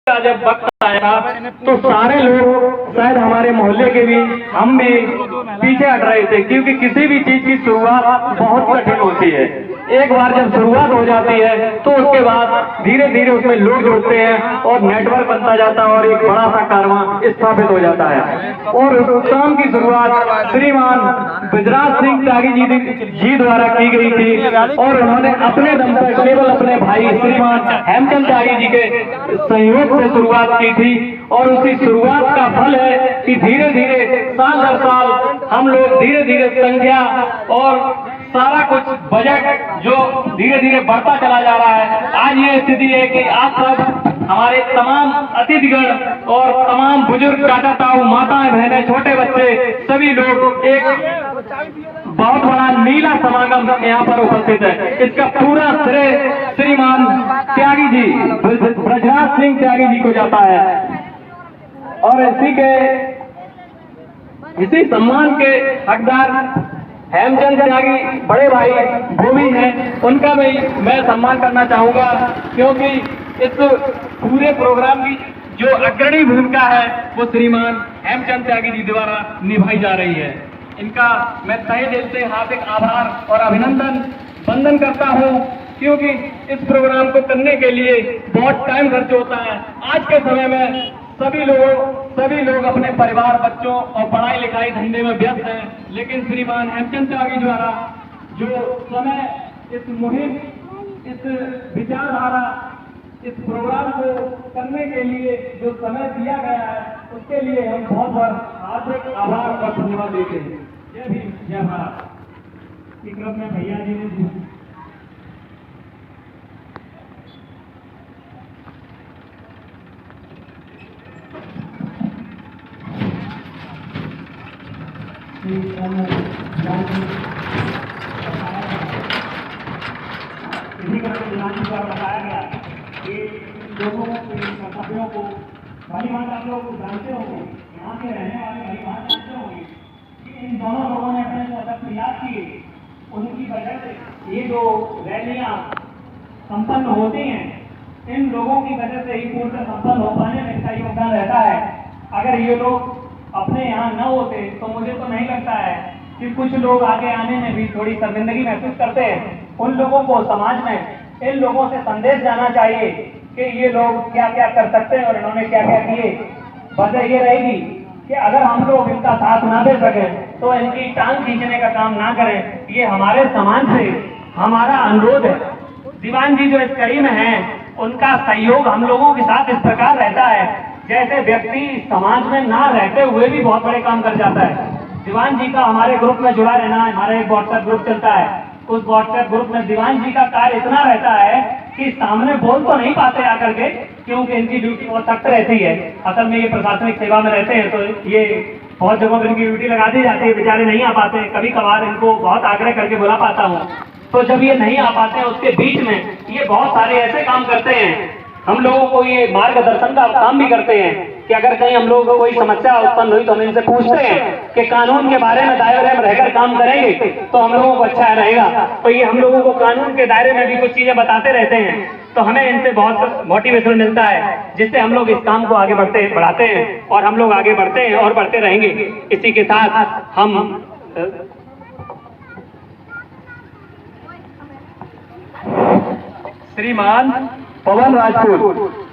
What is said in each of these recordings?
जब वक्त आएगा तो सारे लोग शायद हमारे मोहल्ले के भी हम भी पीछे हट रहे थे, क्योंकि किसी भी चीज की शुरुआत बहुत कठिन होती है। एक बार जब शुरुआत हो जाती है तो उसके बाद धीरे धीरे उसमें लोग जुड़ते हैं और नेटवर्क बनता जाता है और एक बड़ा सा कारवां स्थापित हो जाता है। और उस काम की शुरुआत श्रीमान बृजराज सिंह त्यागी जी द्वारा की गई थी और उन्होंने अपने दम पर केवल अपने भाई श्रीमान हेमचंद त्यागी जी के सहयोग से शुरुआत की थी। और उसी शुरुआत का फल है कि धीरे धीरे साल दर साल हम लोग धीरे धीरे संख्या और सारा कुछ बजट जो धीरे धीरे बढ़ता चला जा रहा है। आज ये स्थिति है कि आप सब हमारे तमाम अतिथिगण और तमाम बुजुर्ग चाचा ताऊ माताएं बहनें छोटे बच्चे सभी लोग एक बहुत बड़ा नीला समागम यहाँ पर उपस्थित है। इसका पूरा श्रेय श्रीमान त्यागी जी बृजराज सिंह त्यागी जी को जाता है। और इसी सम्मान के हकदार हेमचंद त्यागी बड़े भाई वो भी हैं, उनका भी मैं सम्मान करना चाहूंगा, क्योंकि इस पूरे प्रोग्राम की जो अग्रणी भूमिका है वो श्रीमान हेमचंद त्यागी जी द्वारा निभाई जा रही है। इनका मैं तहे दिल से हार्दिक आभार और अभिनंदन वंदन करता हूं, क्योंकि इस प्रोग्राम को करने के लिए बहुत टाइम खर्च होता है। आज के समय में सभी लोग अपने परिवार बच्चों और पढ़ाई लिखाई धंधे में व्यस्त हैं, लेकिन श्रीमान हेमचंद त्यागी द्वारा जो समय इस मुहिम इस विचारधारा इस प्रोग्राम को करने के लिए जो समय दिया गया है उसके लिए हम बहुत बहुत हार्दिक आभार और धन्यवाद देते हैं। जय भीम जय भारत। इस क्रम में भैया जी ने इसी का बताया गया कि लोगों के कर्तव्यों को भली भांति आप लोग जानते होंगे, यहाँ के रहने वाले भली भांति जानते होंगे कि इन दोनों लोगों ने अपने पदक प्रयास किए, उनकी वजह से ये जो रैलियां संपन्न होती हैं, इन लोगों की वजह से ही पूर्ण संपन्न हो पाने में इसका योगदान रहता है। अगर ये लोग अपने यहाँ न होते तो मुझे तो नहीं लगता है कि कुछ लोग आगे आने में भी थोड़ी शर्मिंदगी महसूस करते हैं। उन लोगों को समाज में इन लोगों से संदेश जाना चाहिए कि ये लोग क्या क्या कर सकते हैं और इन्होंने क्या क्या किए। वजह ये रहेगी कि अगर हम लोग इनका साथ ना दे सकें तो इनकी टांग खींचने का काम ना करें। ये हमारे समाज से हमारा अनुरोध है। दीवान जी जो इस कड़ी में हैं, उनका सहयोग हम लोगों के साथ इस प्रकार रहता है जैसे व्यक्ति समाज में ना रहते हुए भी बहुत बड़े काम कर जाता है। दीवान जी का हमारे ग्रुप में जुड़ा रहना, हमारा एक व्हाट्सएप ग्रुप चलता है, उस व्हाट्सएप ग्रुप में दीवान जी का कार्य इतना रहता है कि सामने बोल तो नहीं पाते आकर के, क्योंकि इनकी ड्यूटी बहुत सख्त रहती है। असल में ये प्रशासनिक सेवा में रहते हैं तो ये बहुत जगहों पर इनकी ड्यूटी लगा दी जाती है, बेचारे नहीं आ पाते। कभी कभार इनको बहुत आग्रह करके बुला पाता हूँ, तो जब ये नहीं आ पाते हैं उसके बीच में ये बहुत सारे ऐसे काम करते हैं, हम लोगों को ये मार्गदर्शन का काम भी करते हैं कि अगर कहीं हम लोगों को कोई समस्या उत्पन्न हुई तो हम इनसे पूछते हैं कि कानून के बारे में दायरे में रहकर काम करेंगे तो हम लोगों को अच्छा रहेगा। तो ये हम लोगों को कानून के दायरे में भी कुछ चीजें बताते रहते हैं, तो हमें इनसे बहुत मोटिवेशन मिलता है, जिससे हम लोग इस काम को आगे बढ़ाते हैं और हम लोग आगे बढ़ते हैं और बढ़ते रहेंगे। इसी के साथ हम श्रीमान पवन राजपूत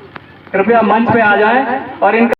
कृपया मंच पे आ जाएं और इनका